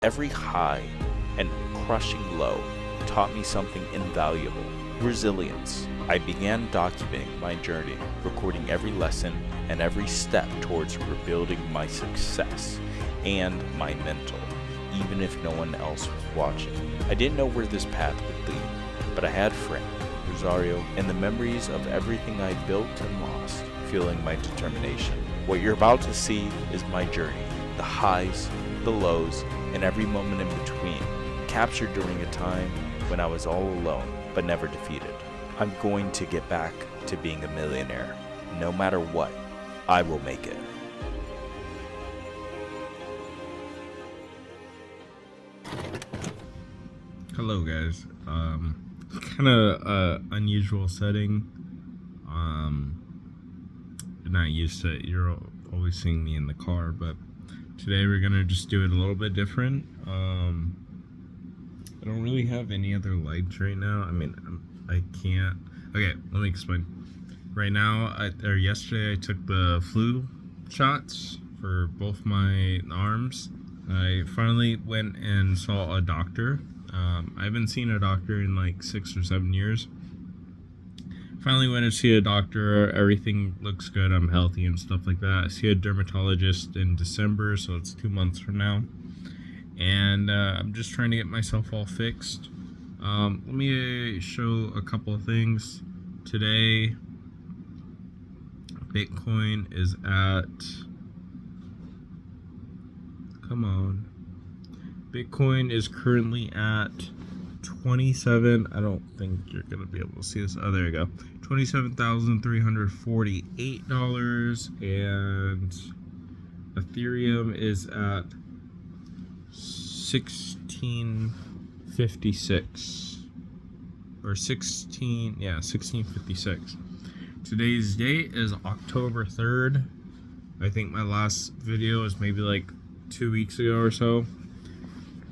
Every high and crushing low taught me something invaluable: resilience. I began documenting my journey, recording every lesson and every step towards rebuilding my success and my mental, even if no one else was watching. I didn't know where this path would lead, but I had Frank, Rosario, and the memories of everything I built and lost, fueling my determination. What you're about to see is my journey, the highs, the lows, and every moment in between, captured during a time when I was all alone, but never defeated. I'm going to get back to being a millionaire. No matter what, I will make it. Hello guys. Kind of unusual setting. Not used to it. You're always seeing me in the car, but today we're gonna just do it a little bit different. I don't really have any other lights right now. I mean, I can't. Okay, let me explain. Right now, yesterday I took the flu shots for both my arms. I finally went and saw a doctor. I haven't seen a doctor in like 6 or 7 years. Finally went to see a doctor. Everything looks good. I'm healthy and stuff like that. I see a dermatologist in December, so it's 2 months from now. And I'm just trying to get myself all fixed. Let me show a couple of things. Today, Bitcoin is at... Come on. Bitcoin is currently at 27. I don't think you're gonna be able to see this. Oh, there you go. $27,348, and Ethereum is at 1656 or 1656. Today's date is October 3rd. I think my last video was maybe like 2 weeks ago or so.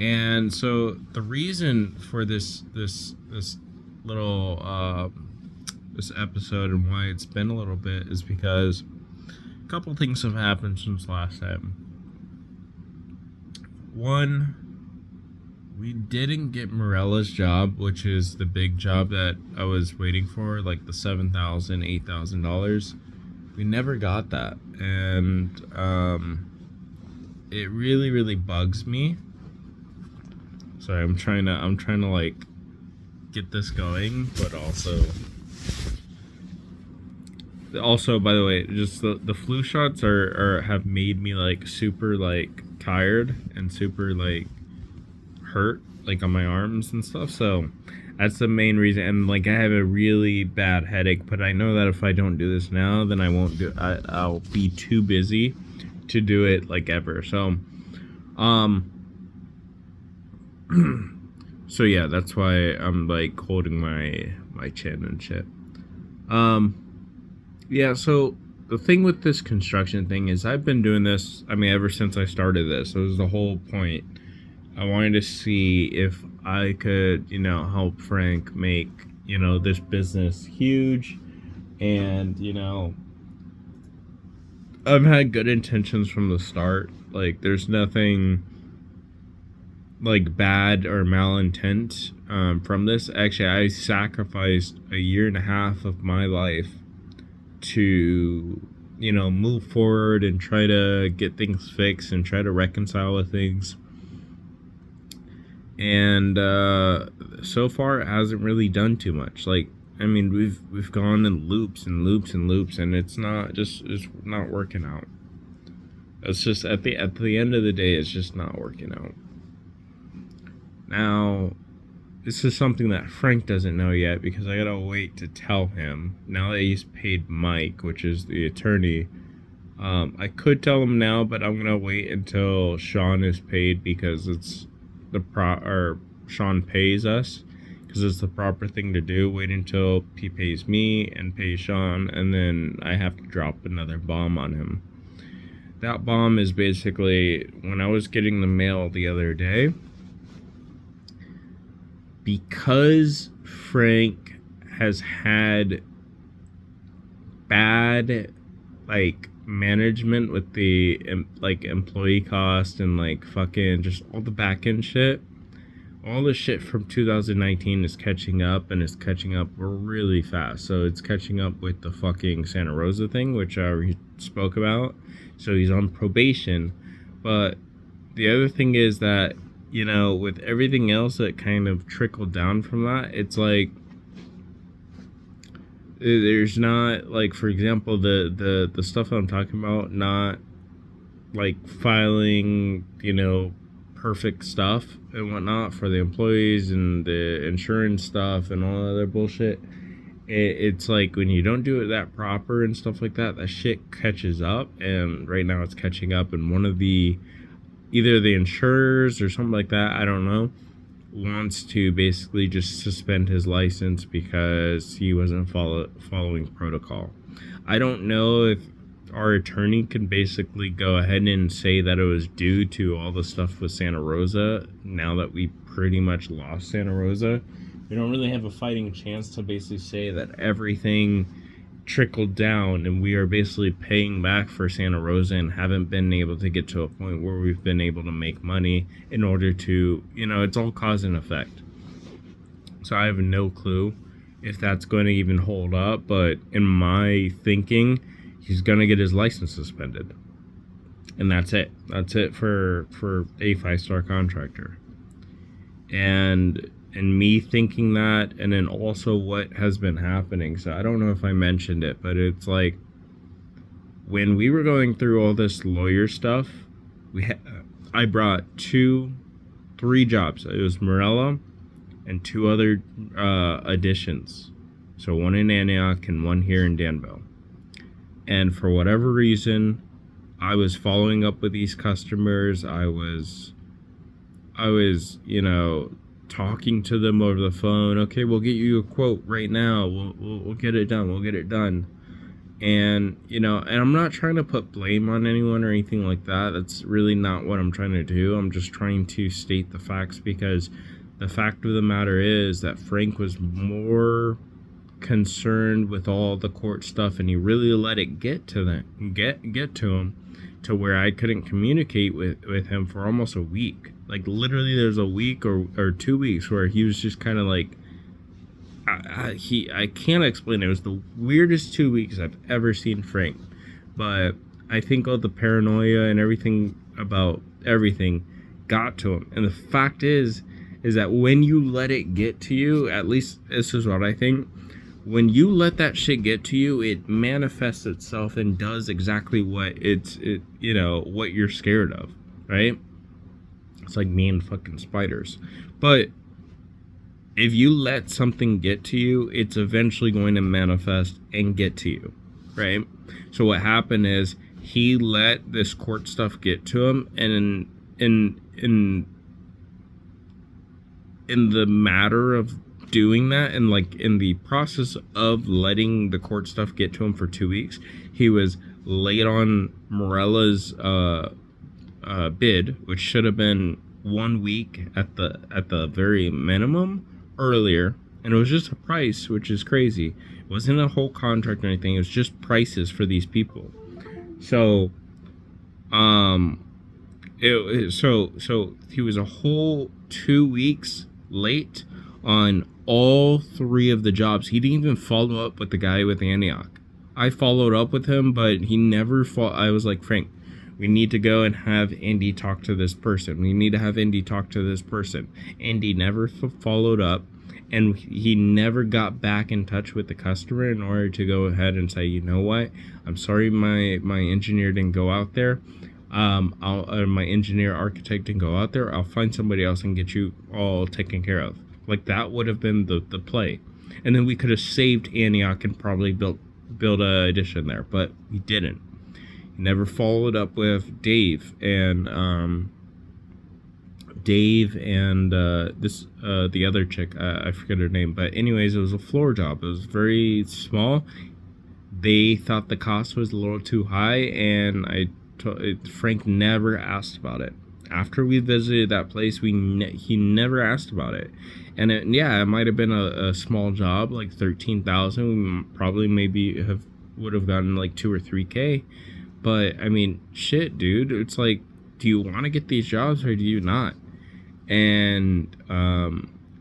And so the reason for this little this episode and why it's been a little bit is because a couple things have happened since last time. One, we didn't get Morella's job, which is the big job that I was waiting for, like the $7,000, $8,000. We never got that, and it really bugs me. Sorry, I'm trying to like get this going, but also by the way, just the flu shots have made me like super like tired and super like hurt like on my arms and stuff. So that's the main reason. And like I have a really bad headache, but I know that if I don't do this now, then I won't do. I'll be too busy to do it like ever. So so yeah, that's why I'm like holding my chin and shit. Yeah, so the thing with this construction thing is I've been doing this, I mean, ever since I started this. It was the whole point. I wanted to see if I could, help Frank make, this business huge. And, I've had good intentions from the start. Like, there's nothing like bad or malintent from this. Actually, I sacrificed a year and a half of my life to move forward and try to get things fixed and try to reconcile with things. And so far it hasn't really done too much. Like, I mean, we've gone in loops and loops and loops, and it's not working out. It's just at the end of the day, it's just not working out. Now, this is something that Frank doesn't know yet, because I gotta wait to tell him. Now that he's paid Mike, which is the attorney, I could tell him now, but I'm gonna wait until Sean is paid, because it's Sean pays us, because it's the proper thing to do. Wait until he pays me and pays Sean, and then I have to drop another bomb on him. That bomb is basically, when I was getting the mail the other day, because Frank has had bad like management with the like employee cost and like fucking just all the back end shit. All the shit from 2019 is catching up, and it's catching up really fast. So it's catching up with the fucking Santa Rosa thing, which I already spoke about. So he's on probation. But the other thing is that, you know, with everything else that kind of trickled down from that, it's like there's not, like, for example, the stuff I'm talking about, not like filing, you know, perfect stuff and whatnot for the employees and the insurance stuff and all other bullshit. It's like when you don't do it that proper and stuff like that, that shit catches up. And right now it's catching up, and one of the, either the insurers or something like that, I don't know, wants to basically just suspend his license because he wasn't following protocol. I don't know if our attorney can basically go ahead and say that it was due to all the stuff with Santa Rosa. Now that we pretty much lost Santa Rosa, we don't really have a fighting chance to basically say that everything trickled down and we are basically paying back for Santa Rosa and haven't been able to get to a point where we've been able to make money in order to, you know, it's all cause and effect. So I have no clue if that's going to even hold up, but in my thinking, he's going to get his license suspended. And that's it. That's it for a 5-star contractor. And me thinking that, and then also what has been happening. So I don't know if I mentioned it, but it's like when we were going through all this lawyer stuff, I brought 3 jobs. It was Morella and 2 other additions. So one in Antioch and one here in Danville. And for whatever reason, I was following up with these customers. I was, you know, talking to them over the phone. Okay, we'll get you a quote right now. We'll get it done. We'll get it done. And, you know, and I'm not trying to put blame on anyone or anything like that. That's really not what I'm trying to do. I'm just trying to state the facts, because the fact of the matter is that Frank was more concerned with all the court stuff, and he really let it get to him to where I couldn't communicate with him for almost a week. Like literally there's a week or 2 weeks where he was just kind of like, I can't explain it. It was the weirdest 2 weeks I've ever seen Frank. But I think all the paranoia and everything about everything got to him. And the fact is that when you let it get to you, at least this is what I think, when you let that shit get to you, it manifests itself and does exactly what you know, what you're scared of, right? It's like me and fucking spiders. But if you let something get to you, it's eventually going to manifest and get to you, right? So what happened is he let this court stuff get to him, and in the matter of doing that, and like in the process of letting the court stuff get to him for 2 weeks, he was late on Morella's bid, which should have been 1 week at the very minimum earlier, and it was just a price, which is crazy. It wasn't a whole contract or anything. It was just prices for these people. So so he was a whole 2 weeks late on all 3 of the jobs. He didn't even follow up with the guy with Antioch. I followed up with him, but he never I was like, Frank, we need to go and have Andy talk to this person. We need to have Andy talk to this person. Andy never followed up, and he never got back in touch with the customer in order to go ahead and say, you know what, I'm sorry my engineer didn't go out there. My engineer architect didn't go out there. I'll find somebody else and get you all taken care of. Like, that would have been the play. And then we could have saved Antioch and probably built a addition there, but we didn't. He never followed up with Dave and the other chick. I forget her name, but anyways, it was a floor job. It was very small. They thought the cost was a little too high, and Frank never asked about it. After we visited that place, he never asked about it. And it might have been a small job, like $13,000. We probably would have gotten like $2,000 or $3,000. But I mean, shit, dude. It's like, do you want to get these jobs or do you not? And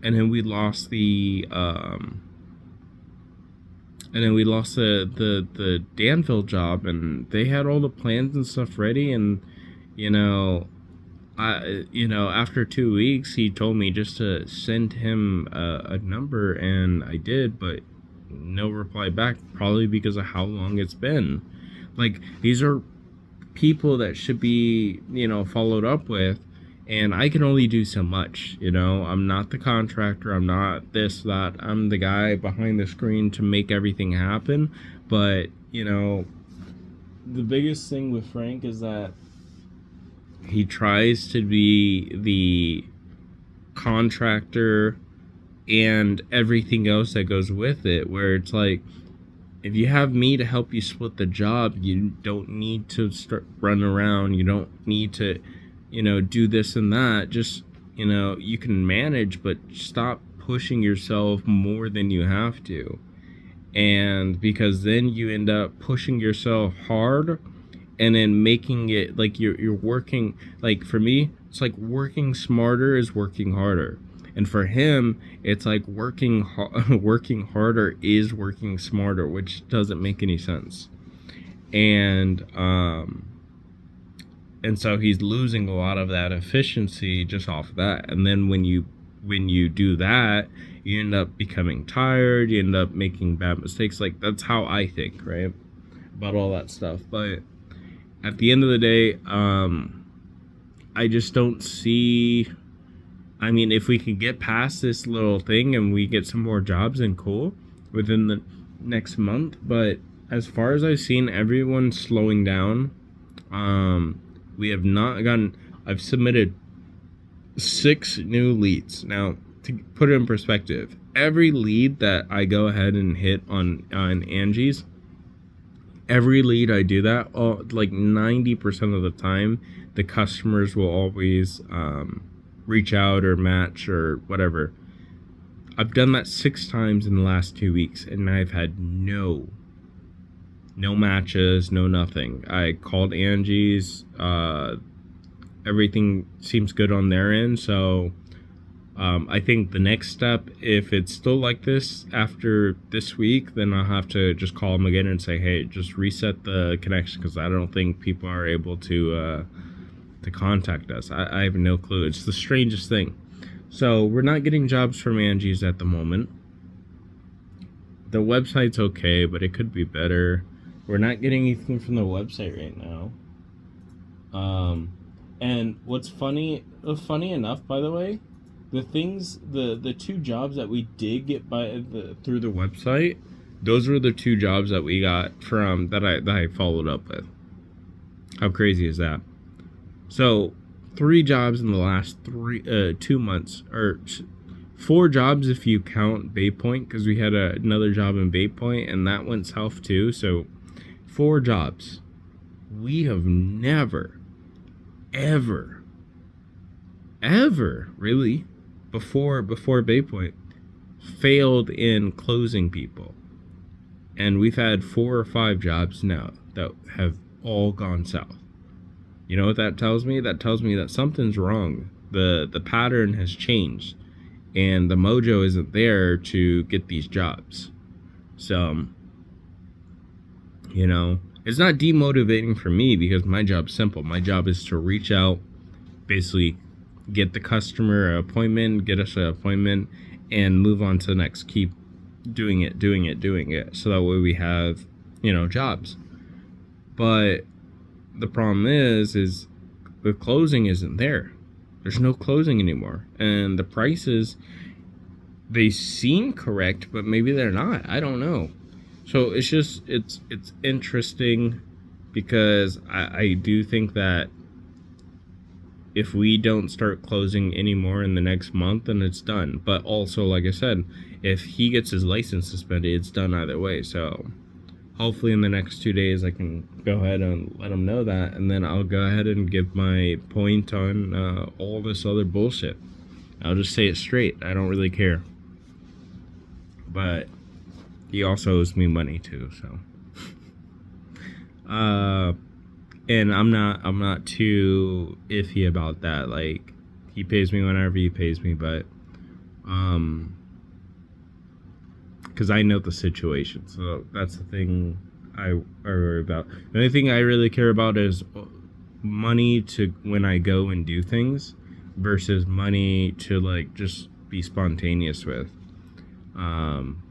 then we lost the Danville job, and they had all the plans and stuff ready, and you know, after 2 weeks, he told me just to send him a number, and I did, but no reply back, probably because of how long it's been. Like, these are people that should be, followed up with, and I can only do so much. I'm not the contractor, I'm not this, that. I'm the guy behind the screen to make everything happen. But, the biggest thing with Frank is that he tries to be the contractor and everything else that goes with it, where it's like, if you have me to help you split the job, you don't need to start running around. You don't need to, do this and that. Just, you can manage, but stop pushing yourself more than you have to. And because then you end up pushing yourself hard, and then making it like you're working. Like, for me, it's like working smarter is working harder. And for him, it's like working harder is working smarter, which doesn't make any sense. And so he's losing a lot of that efficiency just off of that. And then when you do that, you end up becoming tired, you end up making bad mistakes. Like, that's how I think, right? About all that stuff. But at the end of the day, I just don't see. I mean, if we can get past this little thing and we get some more jobs, and cool, within the next month. But as far as I've seen, everyone's slowing down. We have not gotten. I've submitted 6 new leads. Now, to put it in perspective, every lead that I go ahead and hit on Angie's, every lead I do that, like 90% of the time, the customers will always reach out or match or whatever. I've done that 6 times in the last 2 weeks, and I've had no matches, no nothing. I called Angie's. Everything seems good on their end, so I think the next step, if it's still like this after this week, then I'll have to just call them again and say, hey, just reset the connection, because I don't think people are able to contact us. I have no clue. It's the strangest thing. So we're not getting jobs from Angie's at the moment. The website's okay, but it could be better. We're not getting anything from the website right now. And what's funny enough, by the way, the 2 jobs that we did get through the website, those were the 2 jobs that we got from that I followed up with. How crazy is that? So 3 jobs in the last 2 months, or 4 jobs if you count Bay Point, because we had another job in Bay Point and that went south too. So 4 jobs. We have never, ever really, before Bay Point, failed in closing people. And we've had 4 or 5 jobs now that have all gone south. You know what that tells me? That tells me that something's wrong. The pattern has changed, and the mojo isn't there to get these jobs. So, it's not demotivating for me, because my job's simple. My job is to reach out, basically get the customer an appointment, get us an appointment, and move on to the next. Keep doing it. So that way we have, jobs. But the problem is the closing isn't there. There's no closing anymore. And the prices, they seem correct, but maybe they're not. I don't know. So it's just, it's interesting, because I do think that if we don't start closing anymore in the next month, then it's done. But also, like I said, if he gets his license suspended, it's done either way. So hopefully in the next 2 days I can go ahead and let him know that, and then I'll go ahead and give my point on all this other bullshit. I'll just say it straight. I don't really care. But he also owes me money too, so. and I'm not too iffy about that. Like, he pays me whenever he pays me, but because I know the situation, so that's the thing I worry about. The only thing I really care about is money to when I go and do things versus money to like just be spontaneous with.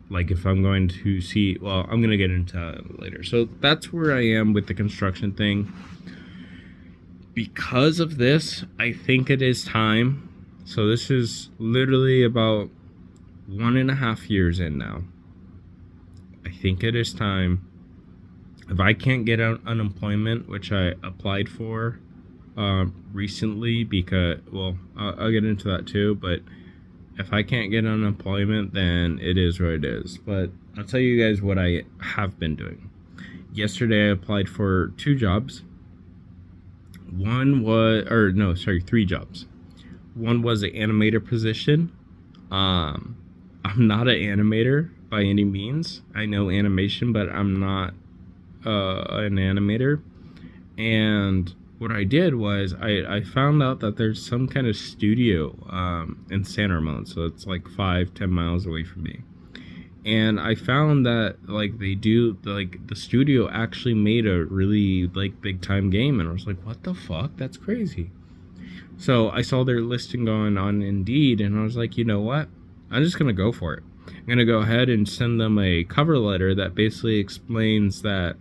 Like if I'm going to see, well, I'm going to get into that later. So that's where I am with the construction thing. Because of this, I think it is time. So this is literally about 1.5 years in now. I think it is time. If I can't get unemployment, which I applied for recently, because, well, I'll get into that too, but if I can't get unemployment, then it is what it is. But I'll tell you guys what I have been doing. Yesterday I applied for 2 jobs. 3 jobs. One was an animator position. I'm not an animator by any means. I know animation, but I'm not an animator. And what I did was I found out that there's some kind of studio in San Ramon, so it's like 5-10 miles away from me. And I found that like they do, like the studio actually made a really like big time game, and I was like, what the fuck? That's crazy. So I saw their listing going on Indeed, and I was like, you know what? I'm just gonna go for it. I'm gonna go ahead and send them a cover letter that basically explains that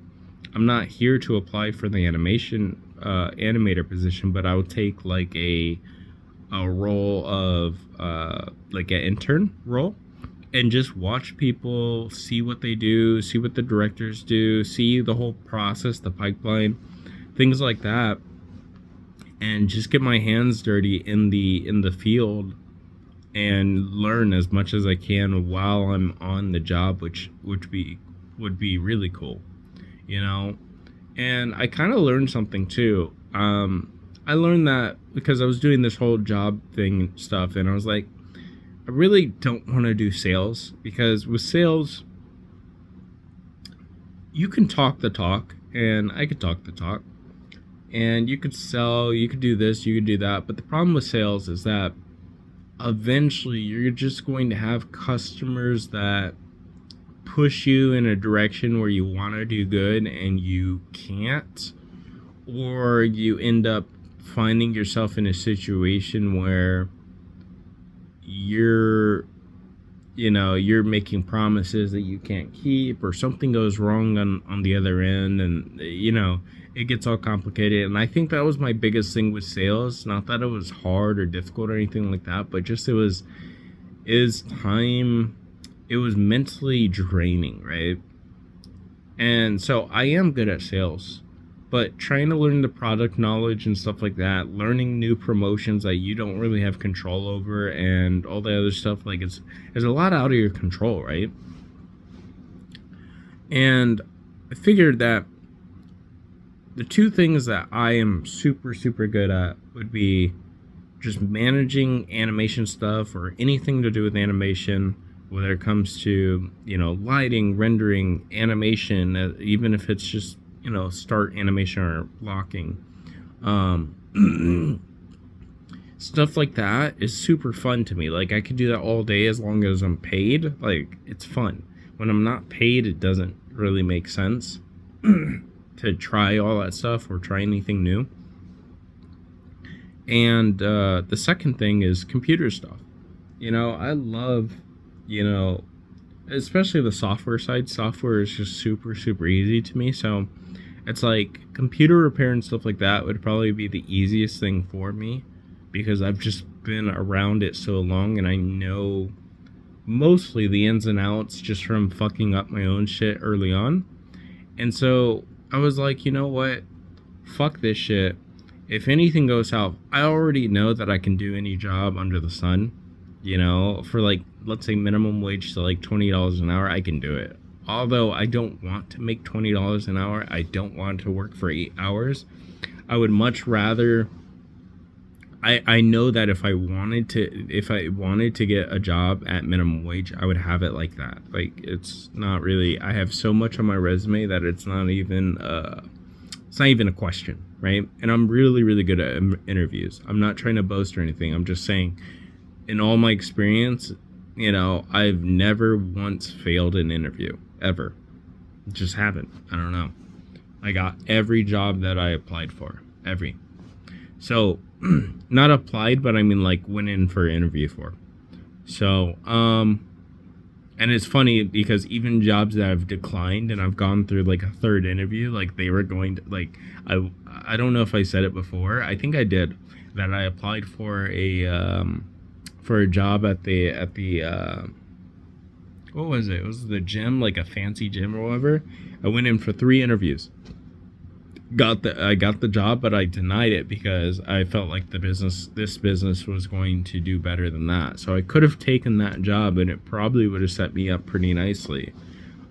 I'm not here to apply for the animator position, but I would take like a role of like an intern role, and just watch people, see what they do, see what the directors do, see the whole process, the pipeline, things like that, and just get my hands dirty in the field and learn as much as I can while I'm on the job, which would be really cool, you know. And I kind of learned something too. I learned that because I was doing this whole job thing stuff, and I was like, I really don't want to do sales, because with sales, you can talk the talk, and I could talk the talk, and you could sell, you could do this, you could do that. But the problem with sales is that eventually you're just going to have customers that push you in a direction where you want to do good and you can't, or you end up finding yourself in a situation where you're making promises that you can't keep, or something goes wrong on the other end, and it gets all complicated. And I think that was my biggest thing with sales. Not that it was hard or difficult or anything like that, but just it was mentally draining, right? And so I am good at sales, but trying to learn the product knowledge and stuff like that, learning new promotions that you don't really have control over, and all the other stuff, like it's a lot out of your control, right? And I figured that the 2 things that I am super, super good at would be just managing animation stuff, or anything to do with animation, whether it comes to, lighting, rendering, animation, even if it's just, start animation or locking. Stuff like that is super fun to me. Like, I could do that all day as long as I'm paid. Like, it's fun. When I'm not paid, it doesn't really make sense to try all that stuff or try anything new. And the second thing is computer stuff. I love, especially the software side. Software is just super, super easy to me. So it's like computer repair and stuff like that would probably be the easiest thing for me, because I've just been around it so long, and I know mostly the ins and outs just from fucking up my own shit early on. And so I was like, you know what? Fuck this shit. If anything goes south, I already know that I can do any job under the sun. For like, let's say minimum wage to like $20 an hour, I can do it. Although I don't want to make $20 an hour, I don't want to work for 8 hours. I would much rather. I know that if I wanted to get a job at minimum wage, I would have it like that. Like, it's not really. I have so much on my resume that it's not even a question. right? And I'm really, really good at interviews. I'm not trying to boast or anything. I'm just saying, in all my experience, you know, I've never once failed an interview, ever. Just haven't. I don't know. I got every job that I applied for. Every. So, not applied, but I mean, like, went in for an interview for. So, and it's funny because even jobs that I've declined and I've gone through like a third interview, like they were going to, like, I don't know if I said it before. I think I did, that I applied for a job at the what was it? It was the gym, like a fancy gym or whatever. I went in for 3 interviews. I got the job, but I denied it because I felt like this business was going to do better than that. So I could have taken that job and it probably would have set me up pretty nicely.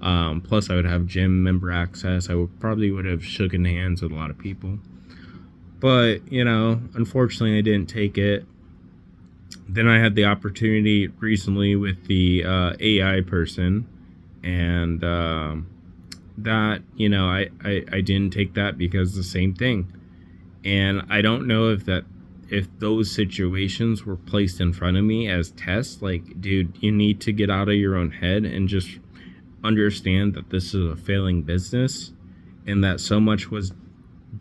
Plus I would have gym member access. I probably would have shaken hands with a lot of people. But, you know, unfortunately I didn't take it. Then I had the opportunity recently with the AI person, and that, you know, I didn't take that because the same thing. And I don't know if those situations were placed in front of me as tests. Like, dude, you need to get out of your own head and just understand that this is a failing business and that so much was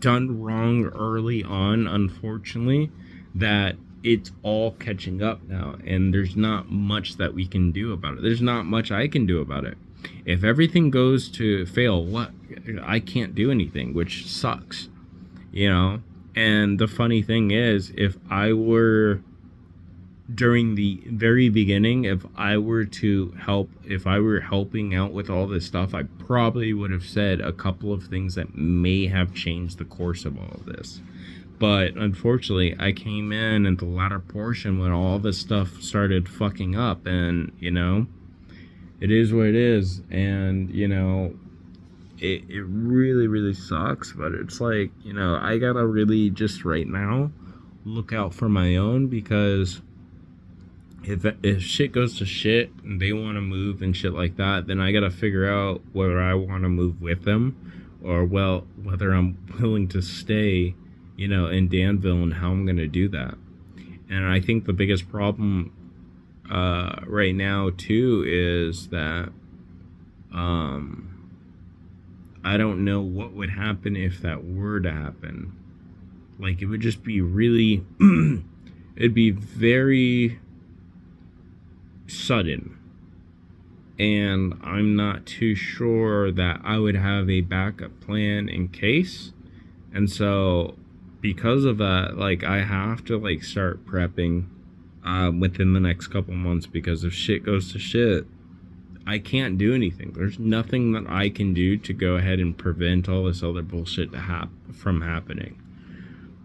done wrong early on, unfortunately, that it's all catching up now, and there's not much that we can do about it. There's not much I can do about it. If everything goes to fail, what? I can't do anything, which sucks, you know? And the funny thing is, if I were, during the very beginning, if I were helping out with all this stuff, I probably would have said a couple of things that may have changed the course of all of this. But unfortunately, I came in at the latter portion when all this stuff started fucking up, and, you know, it is what it is. And, you know, it really, really sucks, but it's like, you know, I gotta really just right now look out for my own, because if shit goes to shit and they want to move and shit like that, then I gotta figure out whether I want to move with them, or, well, whether I'm willing to stay, you know, in Danville, and how I'm going to do that. And I think the biggest problem right now too is that I don't know what would happen if that were to happen. Like, it would just be really it'd be very sudden, and I'm not too sure that I would have a backup plan in case. And so because of that, like, I have to, like, start prepping within the next couple months, because if shit goes to shit, I can't do anything. There's nothing that I can do to go ahead and prevent all this other bullshit from happening.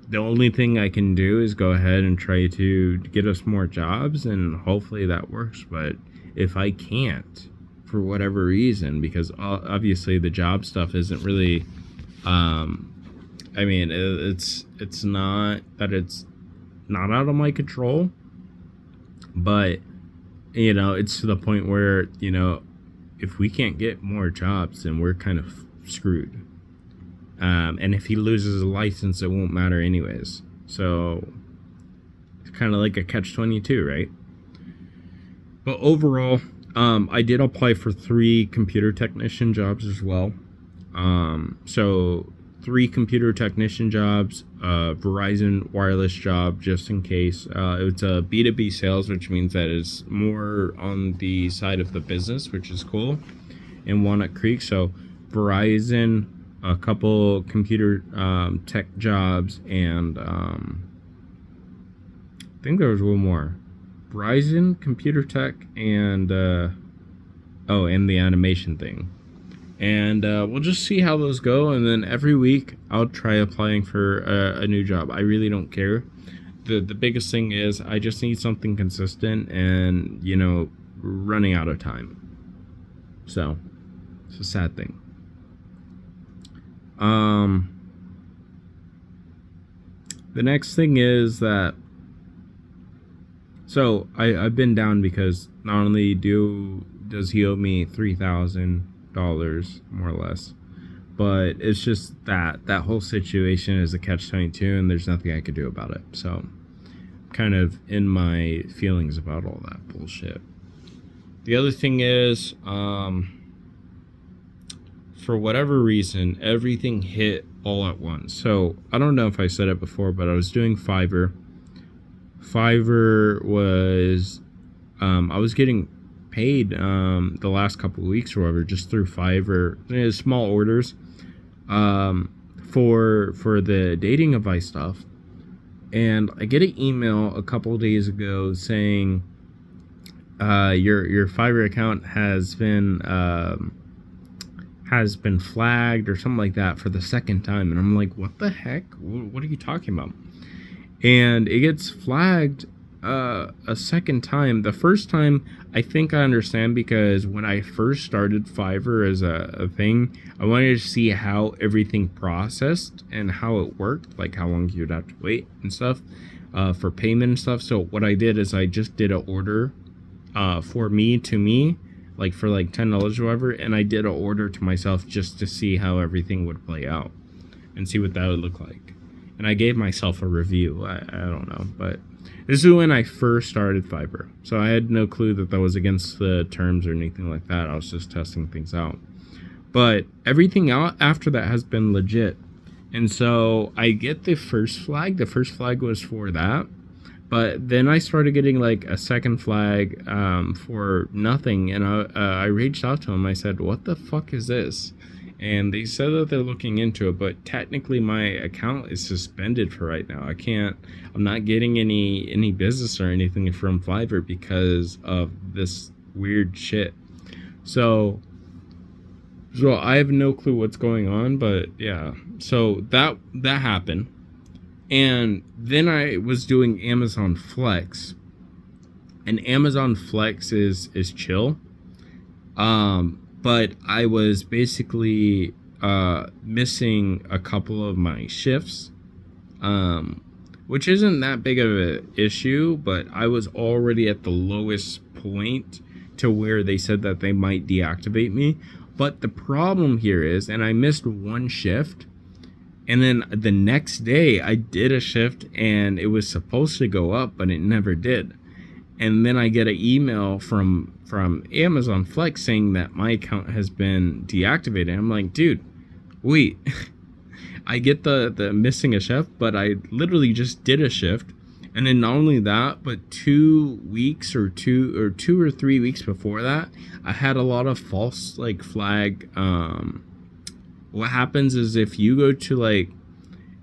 The only thing I can do is go ahead and try to get us more jobs, and hopefully that works. But if I can't, for whatever reason, because obviously the job stuff isn't really I mean, it's not that it's not out of my control, but, you know, it's to the point where, you know, if we can't get more jobs, then we're kind of screwed. And if he loses a license, it won't matter anyways. So it's kind of like a catch-22, right? But overall, I did apply for 3 computer technician jobs as well. So 3 computer technician jobs, Verizon wireless job, just in case. It's a B2B sales, which means that it's more on the side of the business, which is cool, in Walnut Creek. So Verizon, a couple computer tech jobs, and I think there was one more. Verizon, computer tech, and and the animation thing. And we'll just see how those go, and then every week I'll try applying for a new job. I really don't care. The biggest thing is I just need something consistent, and, you know, running out of time. So it's a sad thing. The next thing is that, so I've been down because not only does he owe me $3,000 more or less, but it's just that whole situation is a catch-22, and there's nothing I could do about it. So kind of in my feelings about all that bullshit. The other thing is, for whatever reason, everything hit all at once. So I don't know if I said it before, but I was doing Fiverr. Fiverr was, I was getting paid the last couple of weeks or whatever, just through Fiverr, small orders, for the dating advice stuff. And I get an email a couple of days ago saying, your Fiverr account has been flagged or something like that for the second time. And I'm like, what the heck? What are you talking about? And it gets flagged a second time. The first time, I think I understand, because when I first started Fiverr as a thing, I wanted to see how everything processed and how it worked, like how long you'd have to wait and stuff for payment and stuff. So what I did is I just did an order for me to me, like for like $10 or whatever, and I did an order to myself just to see how everything would play out and see what that would look like. And I gave myself a review. I don't know, but this is when I first started Fiverr. So I had no clue that was against the terms or anything like that. I was just testing things out. But everything out after that has been legit. And so I get the first flag. The first flag was for that. But then I started getting like a second flag for nothing. And I reached out to them. I said, what the fuck is this? And they said that they're looking into it, but technically my account is suspended for right now. I'm not getting any business or anything from Fiverr because of this weird shit. So I have no clue what's going on, but yeah. So that happened. And then I was doing Amazon Flex. And Amazon Flex is chill. But I was basically missing a couple of my shifts, which isn't that big of an issue, but I was already at the lowest point to where they said that they might deactivate me. But the problem here is, and I missed one shift, and then the next day I did a shift and it was supposed to go up, but it never did. And then I get an email from Amazon Flex saying that my account has been deactivated. I'm like, dude, wait. I get the missing a shift, but I literally just did a shift. And then not only that, but 2 weeks or 2 or 3 weeks before that, I had a lot of false like flag. What happens is if you go to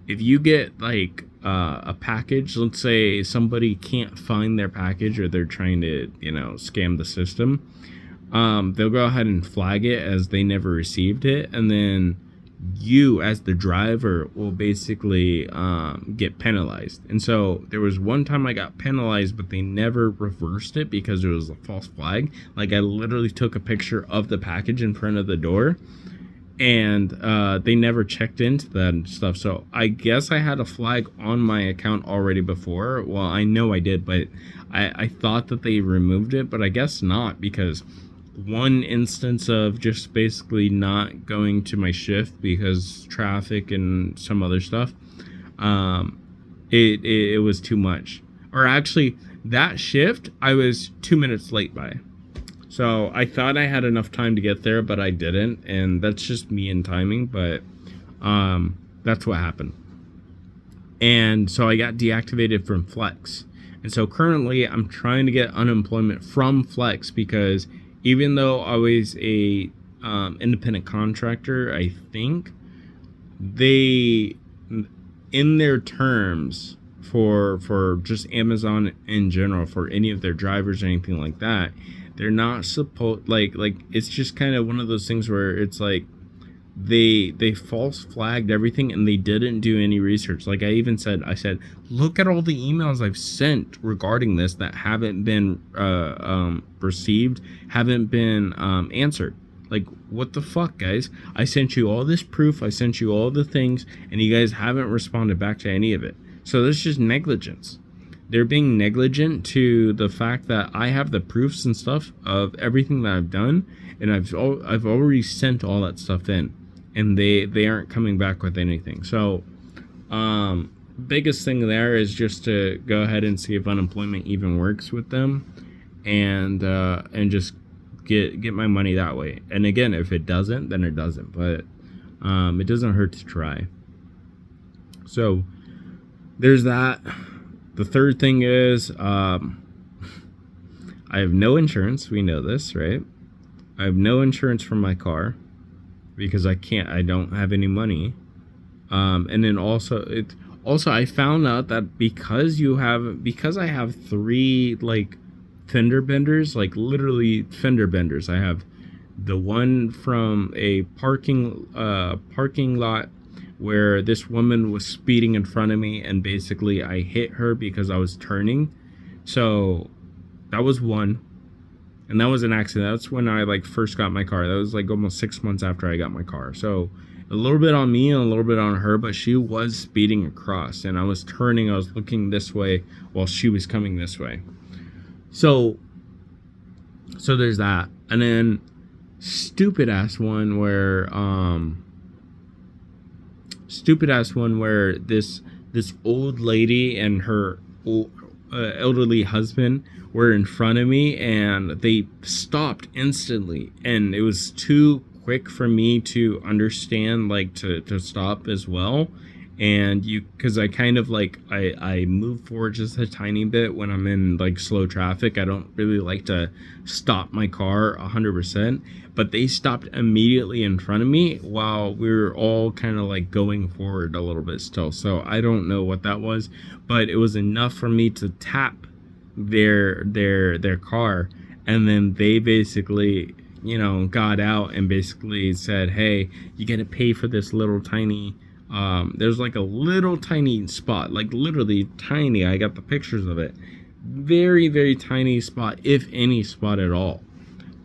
if you get like a package, let's say somebody can't find their package or they're trying to, scam the system, they'll go ahead and flag it as they never received it, and then you as the driver will basically get penalized. And so there was one time I got penalized, but they never reversed it because it was a false flag. Like I literally took a picture of the package in front of the door, and they never checked into that and stuff. So I guess I had a flag on my account already before. Well, I know I did, but I thought that they removed it, but I guess not, because one instance of just basically not going to my shift because traffic and some other stuff, it was too much. Or actually, that shift I was 2 minutes late by. So I thought I had enough time to get there, but I didn't, and that's just me and timing, but that's what happened. And so I got deactivated from Flex. And so currently I'm trying to get unemployment from Flex, because even though I was a independent contractor, I think they, in their terms for just Amazon in general, for any of their drivers or anything like that, they're not supposed, like it's just kind of one of those things where it's like they false flagged everything and they didn't do any research. Like I said, look at all the emails I've sent regarding this that haven't been received, haven't been answered. Like, what the fuck, guys? I sent you all this proof, I sent you all the things, and you guys haven't responded back to any of it. So that's just negligence. They're being negligent to the fact that I have the proofs and stuff of everything that I've done, and I've already sent all that stuff in. and they aren't coming back with anything. So biggest thing there is just to go ahead and see if unemployment even works with them, and just get my money that way. And again, if it doesn't, then it doesn't, but it doesn't hurt to try. So there's that. The third thing is I have no insurance. We know this, right? I have no insurance for my car because I don't have any money. And then also I found out that because I have 3 like fender benders, like literally fender benders. I have the one from a parking lot where this woman was speeding in front of me, and basically I hit her because I was turning. So that was one. And that was an accident. That's when I like first got my car. That was like almost 6 months after I got my car. So a little bit on me and a little bit on her, but she was speeding across, and I was turning. I was looking this way while she was coming this way. So there's that. And then stupid ass one where this old lady and her elderly husband were in front of me, and they stopped instantly, and it was too quick for me to understand, like to stop as well. And because I kind of like I move forward just a tiny bit when I'm in like slow traffic. I don't really like to stop my car 100%, but they stopped immediately in front of me while we were all kind of like going forward a little bit still. So I don't know what that was, but it was enough for me to tap their car, and then they basically got out and basically said, hey, you gotta pay for this little tiny there's like a little tiny spot, like literally tiny. I got the pictures of it. Very, very tiny spot, if any spot at all.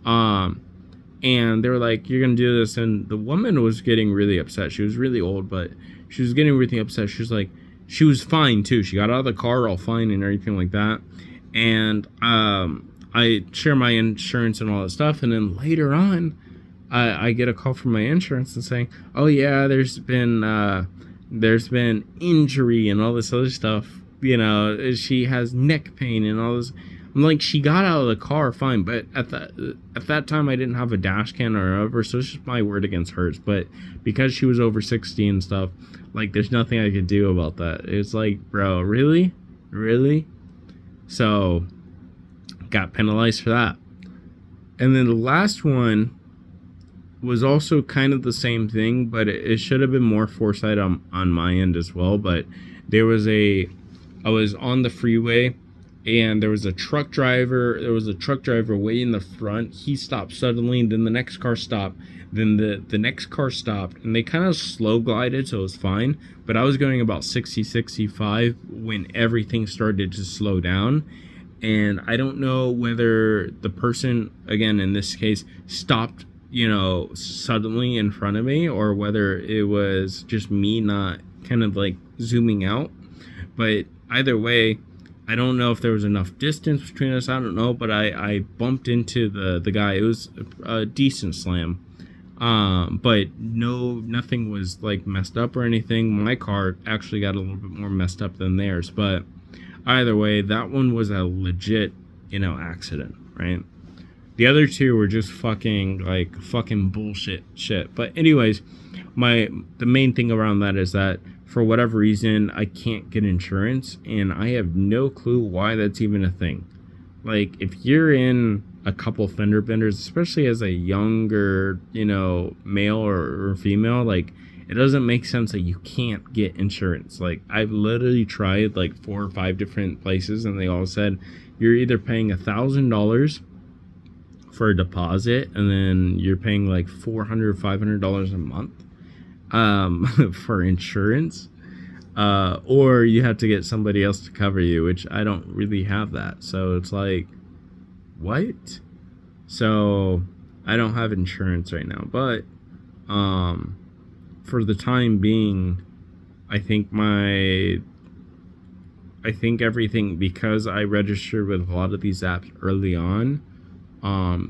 And they were like, you're gonna do this. And the woman was getting really upset. She was really old, but she was getting really upset. She was like, she was fine too. She got out of the car all fine and everything like that. And I share my insurance and all that stuff. And then later on, I get a call from my insurance and saying, oh yeah, there's been injury and all this other stuff. She has neck pain and all this. I'm like, she got out of the car fine, but at that time I didn't have a dash cam or whatever, so it's just my word against hers. But because she was over 60 and stuff, like there's nothing I could do about that. It's like, bro, really? So got penalized for that. And then the last one was also kind of the same thing, but it should have been more foresight on my end as well. But I was on the freeway, and there was a truck driver way in the front. He stopped suddenly, and then the next car stopped. Then the next car stopped, and they kind of slow glided, so it was fine. But I was going about 60, 65 when everything started to slow down. And I don't know whether the person, again, in this case, stopped suddenly in front of me, or whether it was just me not kind of like zooming out. But either way, I don't know if there was enough distance between us. I don't know, but I bumped into the guy. It was a decent slam, but nothing was like messed up or anything. My car actually got a little bit more messed up than theirs, but either way, that one was a legit accident, right? The other two were just fucking bullshit shit. But anyways, the main thing around that is that for whatever reason, I can't get insurance, and I have no clue why that's even a thing. Like, if you're in a couple fender benders, especially as a younger, male or female, like, it doesn't make sense that you can't get insurance. Like, I've literally tried like 4 or 5 different places, and they all said you're either paying $1,000 for a deposit, and then you're paying like $400, $500 a month for insurance, or you have to get somebody else to cover you, which I don't really have that. So it's like, what? So I don't have insurance right now, but for the time being, I think everything, because I registered with a lot of these apps early on,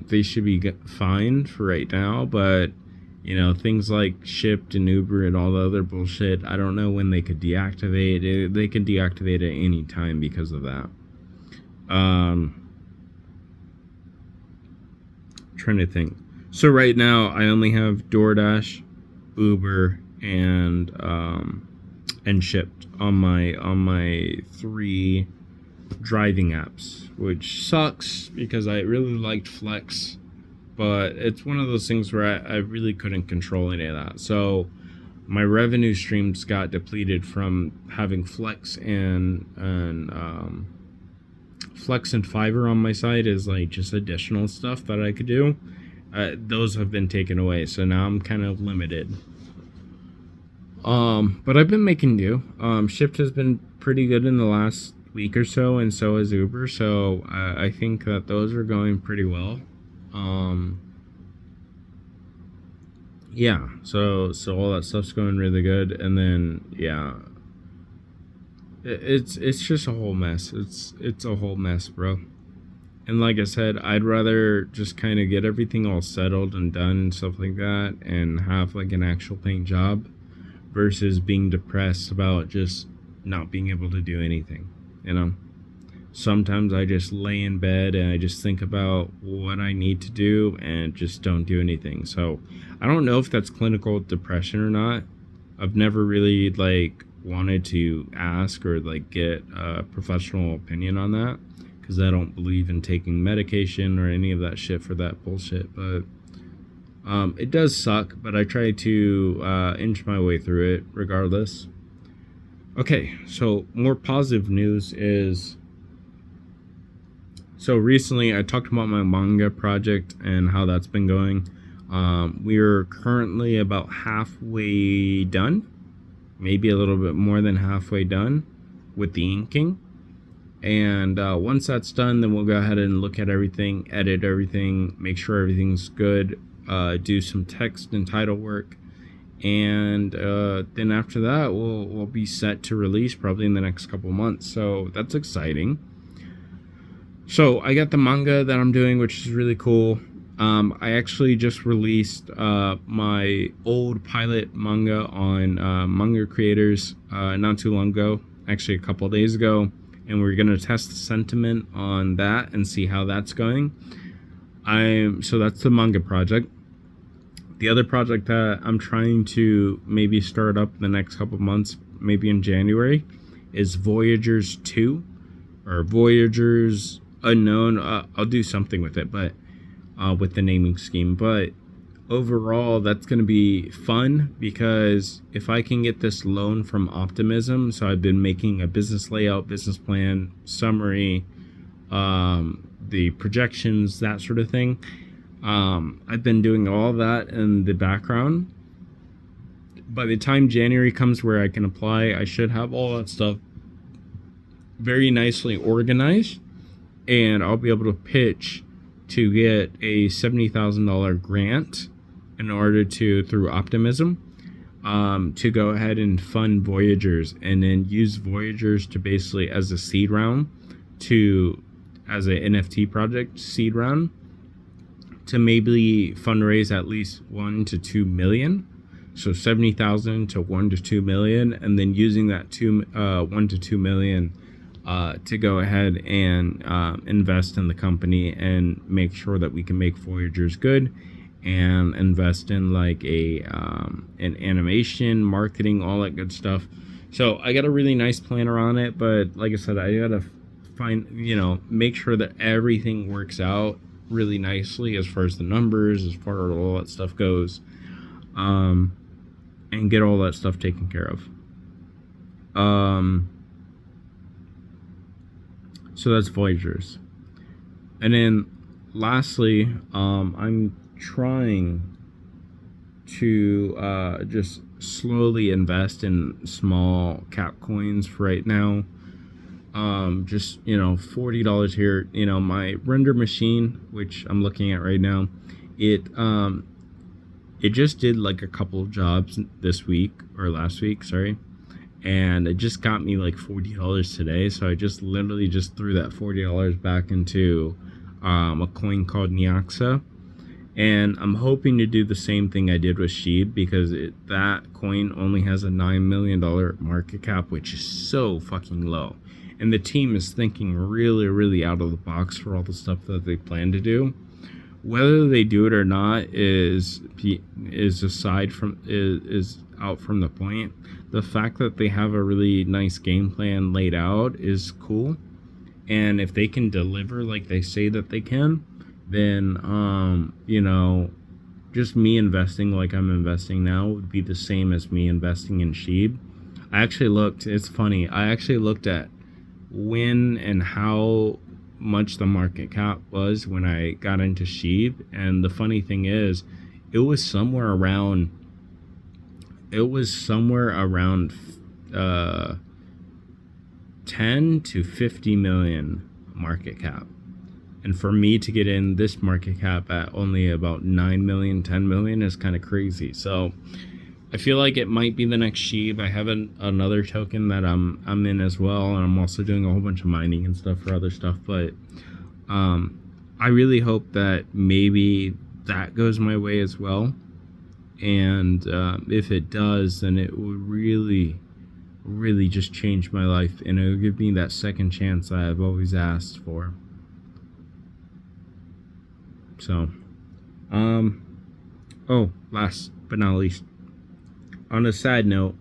they should be fine for right now. But things like Shipt and Uber and all the other bullshit. I don't know when they could deactivate it. They could deactivate at any time because of that. Trying to think. So right now I only have DoorDash, Uber, and Shipt on my 3 driving apps, which sucks because I really liked Flex, but it's one of those things where I really couldn't control any of that. So my revenue streams got depleted from having Flex and Fiverr on my side as like just additional stuff that I could do. Those have been taken away, so now I'm kind of limited. But I've been making do. Shipt has been pretty good in the last week or so, and so is Uber. So I think that those are going pretty well. Yeah. So all that stuff's going really good, and then yeah, it's just a whole mess. It's a whole mess, bro. And like I said, I'd rather just kind of get everything all settled and done and stuff like that, and have like an actual paying job, versus being depressed about just not being able to do anything. Sometimes I just lay in bed and I just think about what I need to do and just don't do anything. So I don't know if that's clinical depression or not. I've never really like wanted to ask or like get a professional opinion on that, because I don't believe in taking medication or any of that shit for that bullshit. But it does suck, but I try to inch my way through it regardless. Okay, so more positive news is, so recently I talked about my manga project and how that's been going. We are currently about halfway done, maybe a little bit more than halfway done with the inking. And once that's done, then we'll go ahead and look at everything, edit everything, make sure everything's good, do some text and title work, and then after that we'll be set to release probably in the next couple months. So that's exciting. So I got the manga that I'm doing, which is really cool. I actually just released my old pilot manga on Manga Creators not too long ago, actually a couple of days ago, and we're gonna test the sentiment on that and see how that's going. So that's the manga project. The other project that I'm trying to maybe start up in the next couple of months, maybe in January, is Voyagers 2 or Voyagers Unknown. I'll do something with it, but with the naming scheme. But overall, that's going to be fun, because if I can get this loan from Optimism, so I've been making a business layout, business plan, summary, the projections, that sort of thing. I've been doing all that in the background. By the time January comes where I can apply, I should have all that stuff very nicely organized, and I'll be able to pitch to get a $70,000 grant in order to, through Optimism, to go ahead and fund Voyagers, and then use Voyagers to basically as a seed round, as a NFT project seed round, to maybe fundraise at least 1 to 2 million. So 70,000 to 1 to 2 million, and then using that 1 to 2 million to go ahead and invest in the company and make sure that we can make Voyagers good, and invest in like an animation, marketing, all that good stuff. So I got a really nice plan around it, but like I said, I gotta make sure that everything works out really nicely as far as the numbers, as far as all that stuff goes, and get all that stuff taken care of. So that's Voyagers. And then lastly, I'm trying to just slowly invest in small cap coins for right now. Just $40 here. My render machine, which I'm looking at right now, it just did like a couple of jobs this week, or last week, sorry, and it just got me like $40 today. So I just literally just threw that $40 back into a coin called Nyaxa, And I'm hoping to do the same thing I did with Sheeb, because that coin only has a $9 million market cap, which is so fucking low. And the team is thinking really, really out of the box for all the stuff that they plan to do. Whether they do it or not is out from the point. The fact that they have a really nice game plan laid out is cool. And if they can deliver like they say that they can, then just me investing like I'm investing now would be the same as me investing in Sheeb. It's funny, I actually looked at when and how much the market cap was when I got into Sheeb, and the funny thing is it was somewhere around 10 to 50 million market cap. And for me to get in this market cap at only about 9 million, 10 million is kind of crazy. So I feel like it might be the next Sheeb. I have another token that I'm in as well, and I'm also doing a whole bunch of mining and stuff for other stuff. But I really hope that maybe that goes my way as well. And if it does, then it will really, really just change my life, and it will give me that second chance I have always asked for. So, last but not least, on a sad note,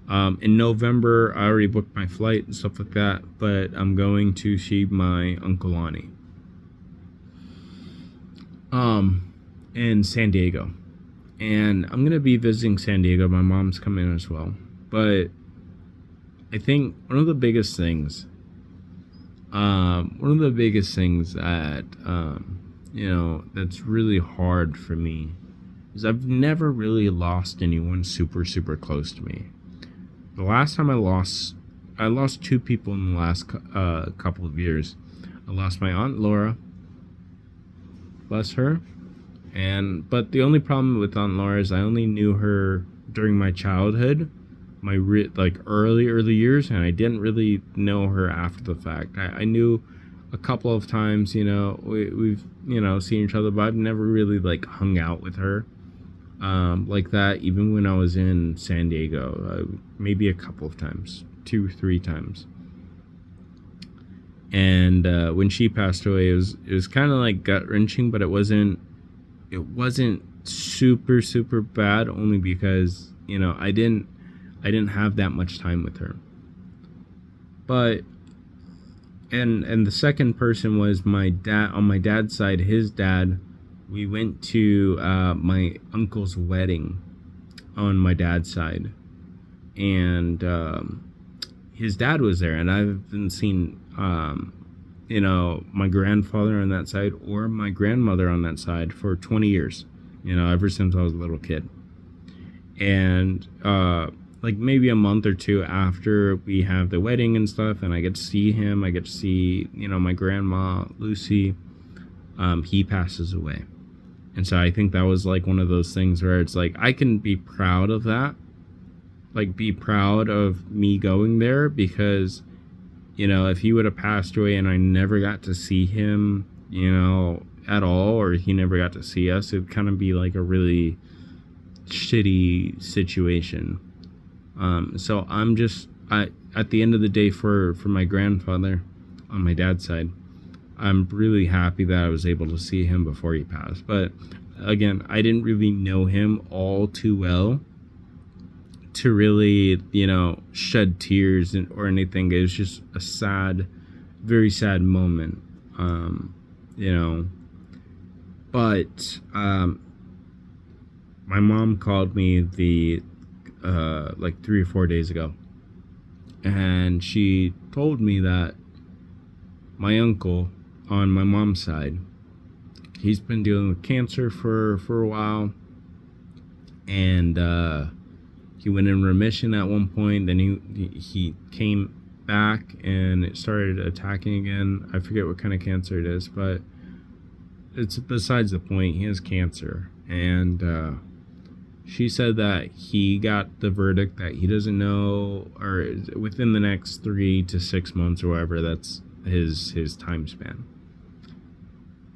in November, I already booked my flight and stuff like that, but I'm going to see my Uncle Lonnie, in San Diego. And I'm going to be visiting San Diego. My mom's coming as well. But I think one of the biggest things that, that's really hard for me is I've never really lost anyone super, super close to me. The last time I lost two people in the last couple of years. I lost my Aunt Laura, bless her. But the only problem with Aunt Laura is I only knew her during my childhood, my early years, and I didn't really know her after the fact. I knew a couple of times, we've seen each other, but I've never really hung out with her like that. Even when I was in San Diego, maybe a couple of times, 2-3 times. And when she passed away, it was kind of gut wrenching, but it wasn't super, super bad, only because I didn't have that much time with her. But and the second person was my dad. On my dad's side, his dad, we went to my uncle's wedding on my dad's side, and his dad was there, and I haven't seen my grandfather on that side or my grandmother on that side for 20 years, ever since I was a little kid. And maybe a month or two after we have the wedding and stuff, and I get to see him, I get to see, my grandma, Lucy, he passes away. And so I think that was one of those things where it's I can be proud of that, be proud of me going there, because if he would have passed away and I never got to see him, at all, or he never got to see us, it'd kind of be a really shitty situation. So at the end of the day, for my grandfather on my dad's side, I'm really happy that I was able to see him before he passed. But again, I didn't really know him all too well to really, shed tears or anything. It was just a sad, very sad moment, But my mom called me 3 or 4 days ago, and she told me that my uncle on my mom's side, he's been dealing with cancer for a while, and he went in remission at one point. Then he came back and it started attacking again. I forget what kind of cancer it is, but it's besides the point. He has cancer, and she said that he got the verdict that he doesn't know, or within the next 3 to 6 months or whatever, that's his time span.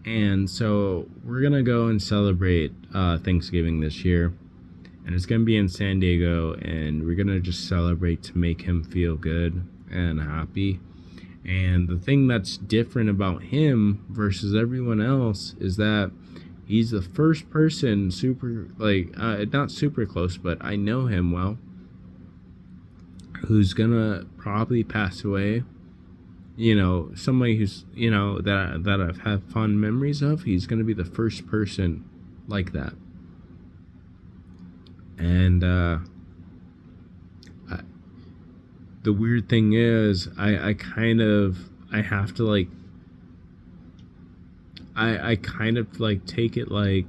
And so we're gonna go and celebrate Thanksgiving this year, and it's gonna be in San Diego, and we're gonna just celebrate to make him feel good and happy. And the thing that's different about him versus everyone else is that he's the first person super, like, not super close, but I know him well, who's gonna probably pass away. You know, somebody who's, you know, that I've had fond memories of. He's gonna be the first person like that. And the weird thing is, I kind of take it like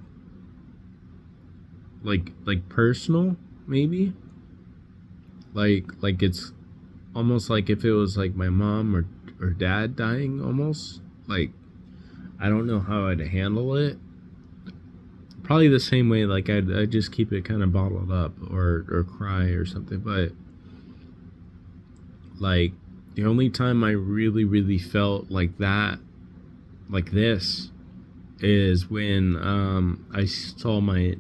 personal, maybe. Like it's almost like if it was like my mom or dad dying, almost. Like, I don't know how I'd handle it. Probably the same way, like I'd just keep it kind of bottled up or cry or something. But like, the only time I really felt like that, like this, is when I saw my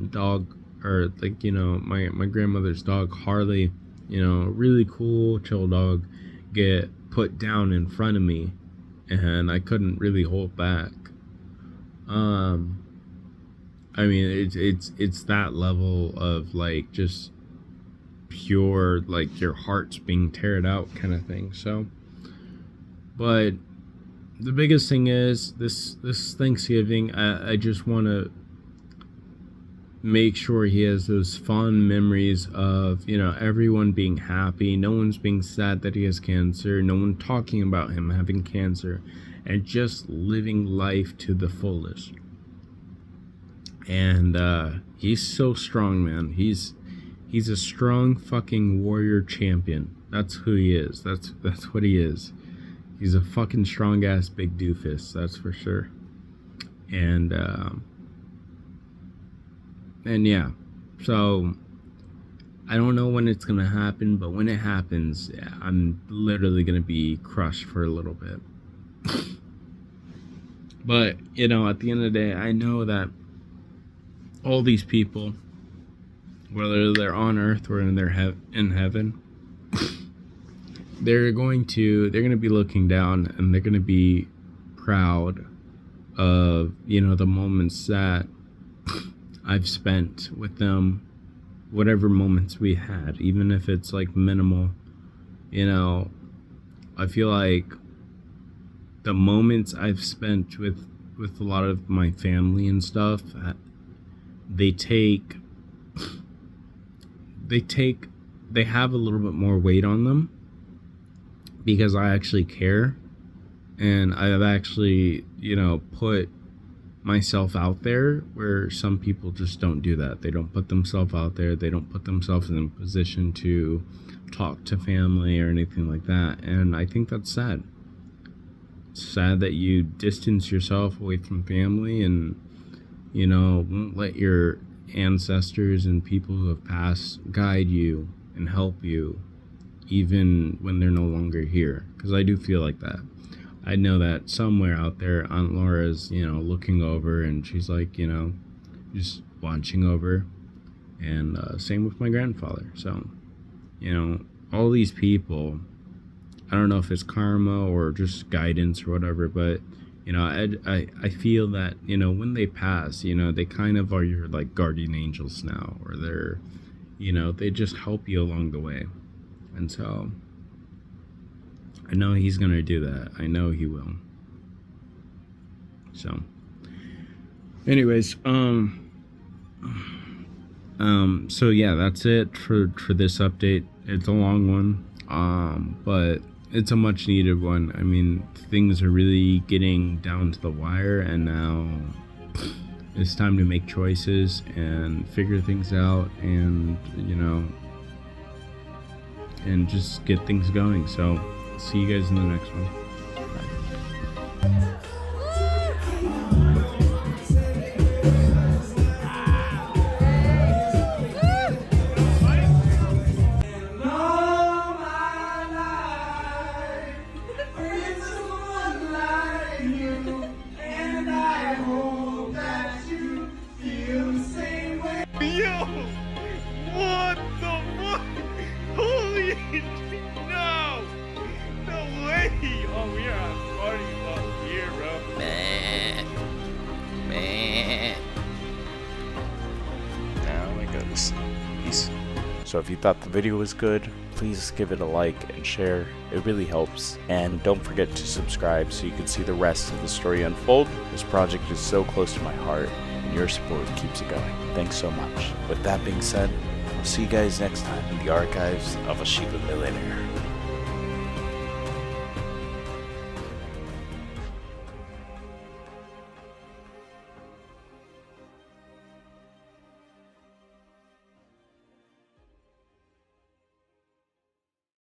dog, or like, you know, my grandmother's dog, Harley, you know, really cool, chill dog, get put down in front of me, and I couldn't really hold back. I mean, it's that level of like just pure, like your heart's being teared out kind of thing. So, but the biggest thing is this Thanksgiving, I just want to make sure he has those fond memories of, you know, everyone being happy, no one's being sad that he has cancer, no one talking about him having cancer, and just living life to the fullest. And he's so strong, man. He's a strong fucking warrior champion. That's who he is. That's what he is. He's a fucking strong ass big doofus, that's for sure. And yeah, so I don't know when it's gonna happen, but when it happens, I'm literally gonna be crushed for a little bit. But, you know, at the end of the day, I know that all these people, whether they're on earth or in heaven, they're going to be looking down, and they're going to be proud of, you know, the moments that I've spent with them, whatever moments we had, even if it's like minimal. You know, I feel like the moments I've spent with a lot of my family and stuff, they have a little bit more weight on them, because I actually care, and I've actually, you know, put myself out there, where some people just don't do that. They don't put themselves out there. They don't put themselves in a position to talk to family or anything like that. And I think that's sad. It's sad that you distance yourself away from family, and, you know, won't let your ancestors and people who have passed guide you and help you, even when they're no longer here. Because I do feel like that. I know that somewhere out there, Aunt Laura's, you know, looking over, and she's like, you know, just watching over. And same with my grandfather. So, you know, all these people, I don't know if it's karma or just guidance or whatever, but, you know, I feel that, you know, when they pass, you know, they kind of are your, like, guardian angels now, or they're, you know, they just help you along the way. And so I know he's gonna do that. I know he will. So anyways, so yeah, that's it for this update. It's a long one, but it's a much needed one. I mean, things are really getting down to the wire, and now it's time to make choices and figure things out, and, you know, and just get things going. So see you guys in the next one. Bye. And I So if you thought the video was good, please give it a like and share. It really helps. And don't forget to subscribe so you can see the rest of the story unfold. This project is so close to my heart, and your support keeps it going. Thanks so much. With that being said, I'll see you guys next time in the archives of a Shiba Millionaire.